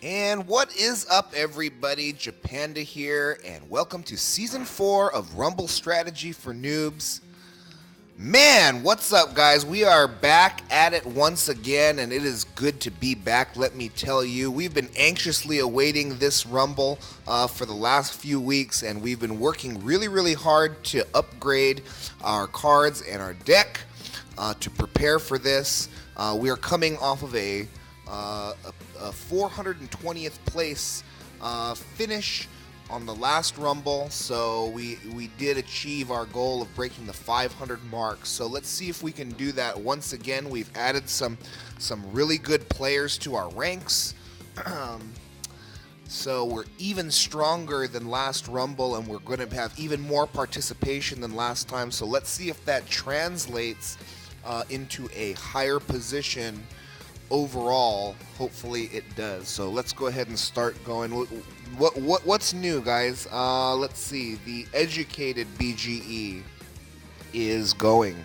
And what is up, everybody? Panda here, and welcome to Season 4 of Rumble Strategy for Noobs. Man, what's up, guys? We are back at it once again, and it is good to be back, let me tell you. We've been anxiously awaiting this Rumble for the last few weeks, and we've been working really hard to upgrade our cards and our deck to prepare for this. We are coming off of a 420th place finish on the last Rumble, so we did achieve our goal of breaking the 500 mark. So let's see if we can do that once again. We've added some really good players to our ranks. So we're even stronger than last Rumble, and we're going to have even more participation than last time. So let's see if that translates into a higher position overall. Hopefully it does. So let's go ahead and start going. What's new, guys? Let's see. The educated BGE is going,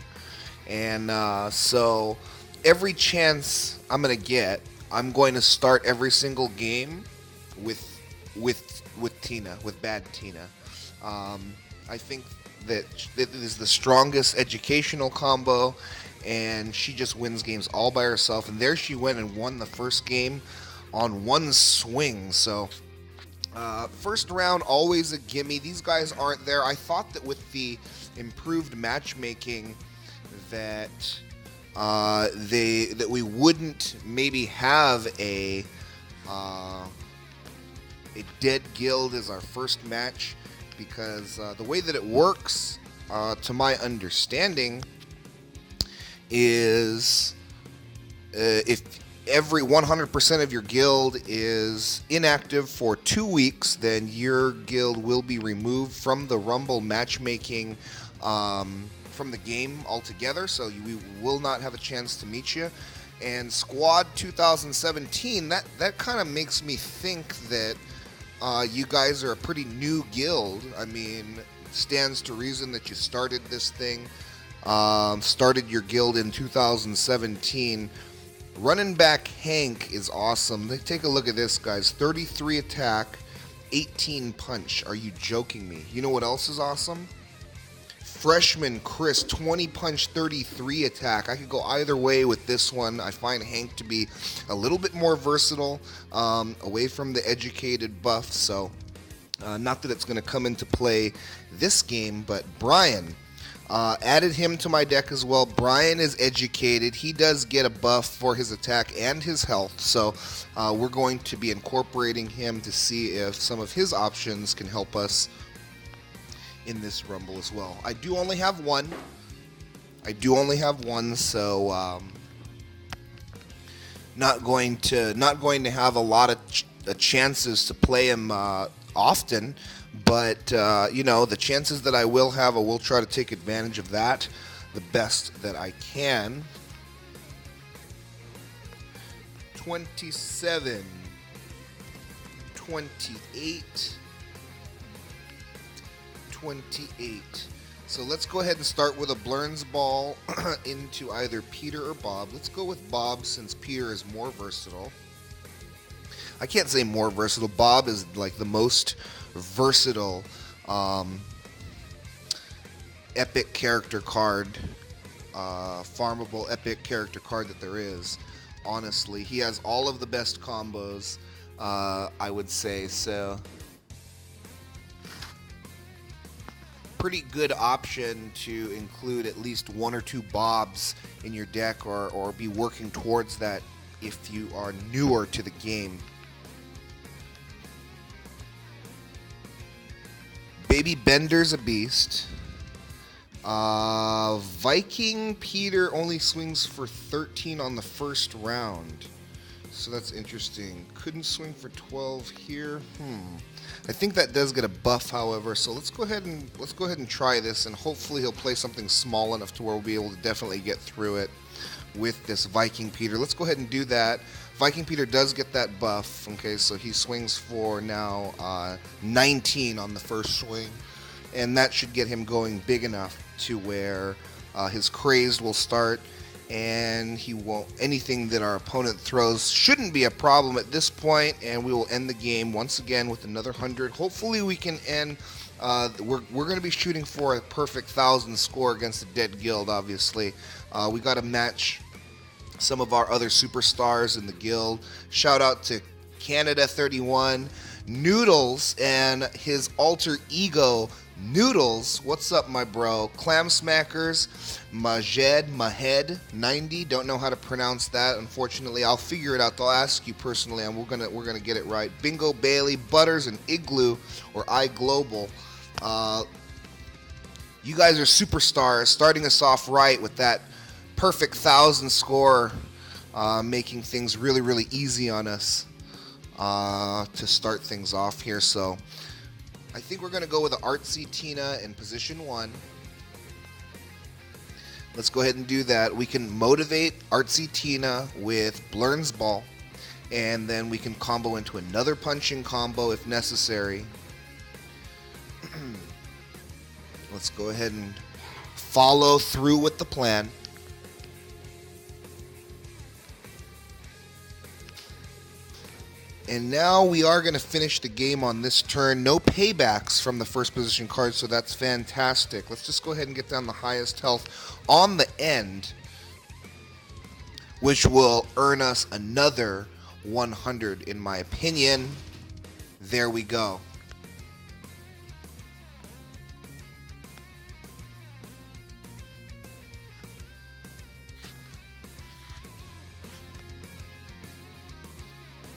and so every chance I'm gonna get, I'm going to start every single game with Tina, with bad Tina. I think that it is the strongest educational combo, and she just wins games all by herself. And there she went and won the first game on one swing. So first round, always a gimme. These guys aren't there. I thought that with the improved matchmaking that we wouldn't maybe have a dead guild as our first match, because the way that it works, to my understanding, is if every 100% of your guild is inactive for 2 weeks, then your guild will be removed from the Rumble matchmaking, from the game altogether, so we will not have a chance to meet you. And Squad 2017, that kind of makes me think that you guys are a pretty new guild. I mean, it stands to reason that you started this thing, started your guild in 2017. Running back Hank is awesome. Take a look at this, guys. 33 attack, 18 punch. Are you joking me? You know what else is awesome? Freshman Chris, 20 punch, 33 attack. I could go either way with this one. I find Hank to be a little bit more versatile, away from the educated buff. So not that it's going to come into play this game, but Brian, added him to my deck as well. Brian is educated. He does get a buff for his attack and his health, so we're going to be incorporating him to see if some of his options can help us in this Rumble as well. I do only have one, so not going to have a lot of chances to play him often. But, the chances that I will have, I will try to take advantage of that the best that I can. 27, 28, 28. So let's go ahead and start with a Blurns ball into either Peter or Bob. Let's go with Bob, since Peter is more versatile. I can't say more versatile. Bob is like the most versatile epic character card, farmable epic character card that there is. Honestly, he has all of the best combos, I would say. So pretty good option to include at least one or two Bobs in your deck, or be working towards that if you are newer to the game. Baby Bender's a beast. Viking Peter only swings for 13 on the first round, so that's interesting. Couldn't swing for 12 here. I think that does get a buff, however. So let's go ahead and try this, and hopefully he'll play something small enough to where we'll be able to definitely get through it with this Viking Peter. Let's go ahead and do that. Viking Peter does get that buff. Okay, so he swings for now 19 on the first swing, and that should get him going big enough to where his crazed will start, and he won't. Anything that our opponent throws shouldn't be a problem at this point, and we will end the game once again with another 100. Hopefully we can end. We're going to be shooting for a perfect 1,000 score against a dead guild, obviously. We got to match some of our other superstars in the guild. Shout out to Canada 31, Noodles, and his alter ego, Noodles. What's up, my bro? Clam Smackers, Mahed 90. Don't know how to pronounce that. Unfortunately, I'll figure it out. They'll ask you personally, and we're gonna get it right. Bingo Bailey, Butters, and Igloo or iGlobal. You guys are superstars, starting us off right with that perfect 1,000 score, making things really, really easy on us to start things off here. So I think we're going to go with the Artsy Tina in position 1. Let's go ahead and do that. We can motivate Artsy Tina with Blurn's Ball, and then we can combo into another punching combo if necessary. Let's go ahead and follow through with the plan. And now we are going to finish the game on this turn. No paybacks from the first position card, so that's fantastic. Let's just go ahead and get down the highest health on the end, which will earn us another 100 in my opinion. There we go.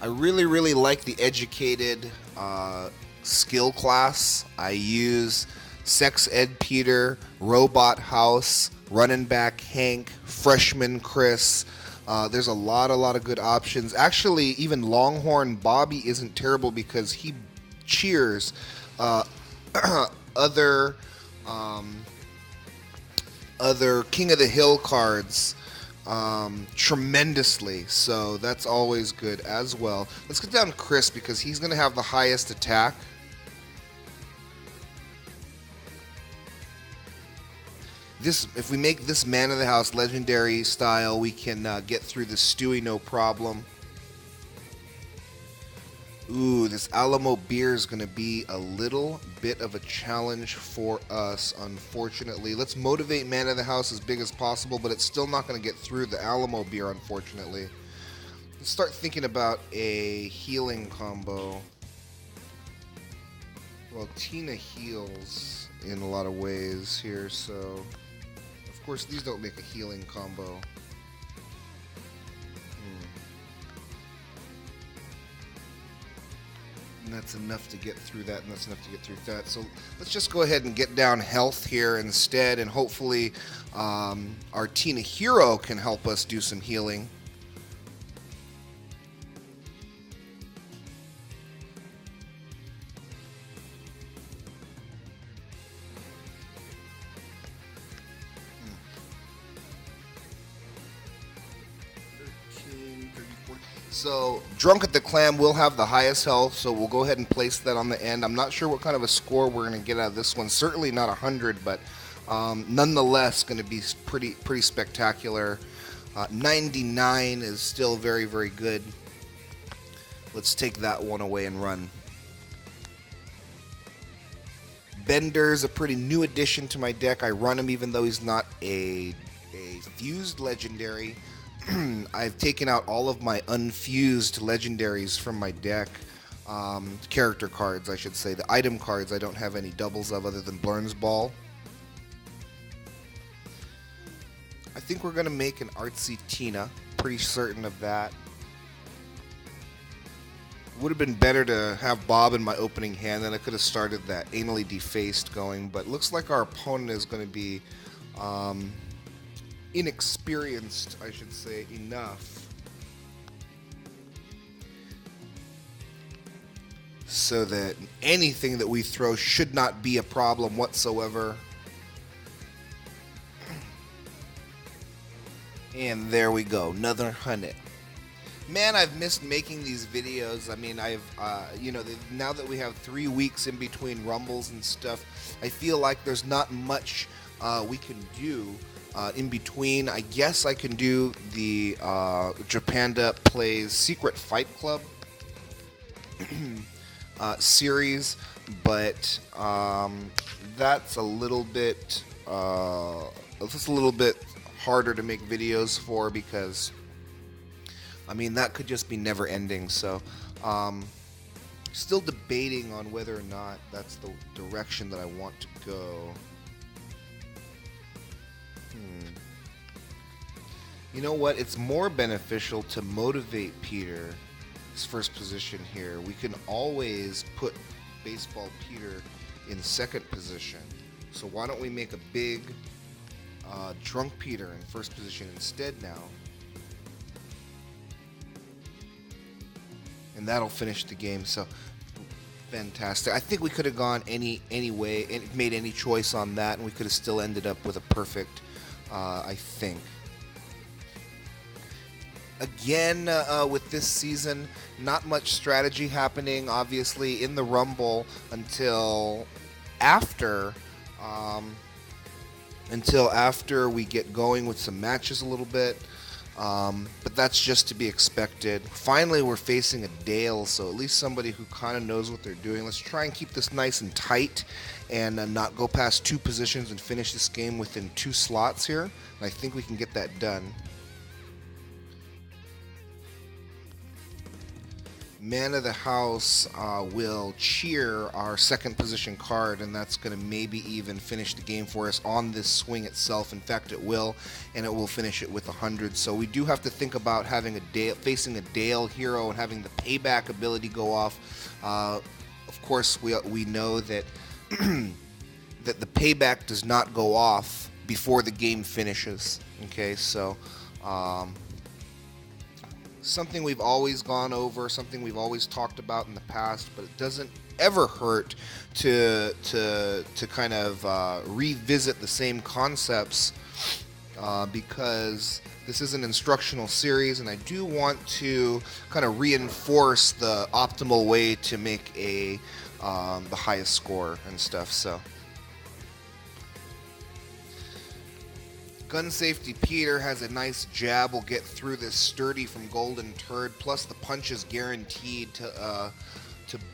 I really, really like the educated skill class. I use Sex Ed Peter, Robot House, Running Back Hank, Freshman Chris. There's a lot of good options. Actually, even Longhorn Bobby isn't terrible because he cheers other King of the Hill cards tremendously, so that's always good as well. Let's get down Chris because he's going to have the highest attack. If we make this Man of the House legendary style, we can get through the Stewie no problem. Ooh, this Alamo beer is going to be a little bit of a challenge for us, unfortunately. Let's motivate Man of the House as big as possible, but it's still not going to get through the Alamo beer, unfortunately. Let's start thinking about a healing combo. Well, Tina heals in a lot of ways here, so... Of course, these don't make a healing combo. And that's enough to get through that, and that's enough to get through that. So let's just go ahead and get down health here instead, and hopefully our Tina Hero can help us do some healing. So, Drunk at the Clam will have the highest health, so we'll go ahead and place that on the end. I'm not sure what kind of a score we're going to get out of this one. Certainly not 100, but nonetheless going to be pretty spectacular. 99 is still very, very good. Let's take that one away and run. Bender's a pretty new addition to my deck. I run him even though he's not a fused legendary. I've taken out all of my unfused legendaries from my deck. Character cards, I should say. The item cards I don't have any doubles of other than Blurn's Ball. I think we're going to make an Artsy Tina. Pretty certain of that. Would have been better to have Bob in my opening hand, then I could have started that Anally Defaced going, but looks like our opponent is going to be inexperienced, I should say, enough so that anything that we throw should not be a problem whatsoever. And there we go, another 100. Man, I've missed making these videos. I mean, now that we have 3 weeks in between Rumbles and stuff, I feel like there's not much we can do In between, I guess I can do the Panda Plays Secret Fight Club series, but that's a little bit harder to make videos for, because I mean that could just be never ending. So still debating on whether or not that's the direction that I want to go. You know what? It's more beneficial to motivate Peter. His first position here. We can always put Baseball Peter in second position. So why don't we make a big Drunk Peter in first position instead now? And that'll finish the game. So fantastic. I think we could have gone any way and made any choice on that, and we could have still ended up with a perfect, I think. Again, with this season, not much strategy happening, obviously, in the Rumble until after we get going with some matches a little bit. But that's just to be expected. Finally, we're facing a Dale, so at least somebody who kind of knows what they're doing. Let's try and keep this nice and tight and not go past 2 positions and finish this game within 2 slots here. And I think we can get that done. Man of the House will cheer our second position card, and that's going to maybe even finish the game for us on this swing itself. In fact, it will, and it will finish it with 100. So we do have to think about having facing a Dale hero and having the payback ability go off. Of course, we know that that the payback does not go off before the game finishes. Okay, so. Something we've always gone over, something we've always talked about in the past, but it doesn't ever hurt to kind of revisit the same concepts because this is an instructional series, and I do want to kind of reinforce the optimal way to make the highest score and stuff. So. Gun Safety Peter has a nice jab. Will get through this sturdy from Golden Turd. Plus the punch is guaranteed to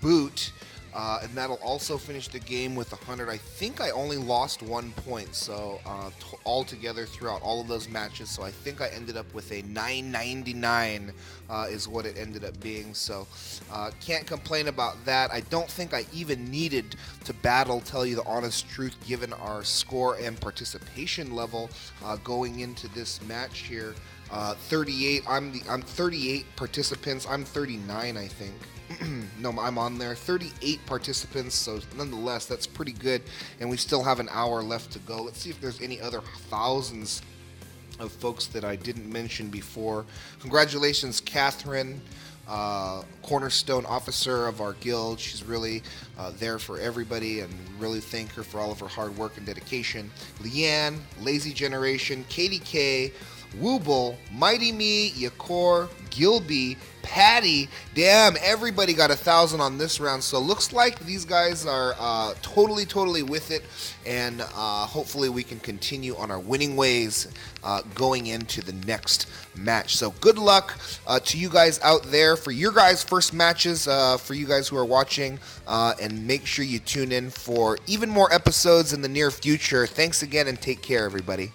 boot, and that'll also finish the game with 100. I think I only lost 1 point, so altogether throughout all of those matches. So I think I ended up with a 999 is what it ended up being. So can't complain about that. I don't think I even needed to battle, tell you the honest truth, given our score and participation level going into this match here. 38. I'm 38 participants. I'm 39, I think. No, I'm on there. 38 participants, so nonetheless, that's pretty good. And we still have an hour left to go. Let's see if there's any other thousands of folks that I didn't mention before. Congratulations, Catherine, cornerstone officer of our guild. She's really there for everybody, and really thank her for all of her hard work and dedication. Leanne, Lazy Generation, Katie K, Wooble, Mighty Me, Yakor, Gilby, Patty. Damn, everybody got 1,000 on this round. So looks like these guys are totally with it, and hopefully we can continue on our winning ways going into the next match. So good luck to you guys out there for your guys' first matches, for you guys who are watching, and make sure you tune in for even more episodes in the near future. Thanks again, and take care, everybody.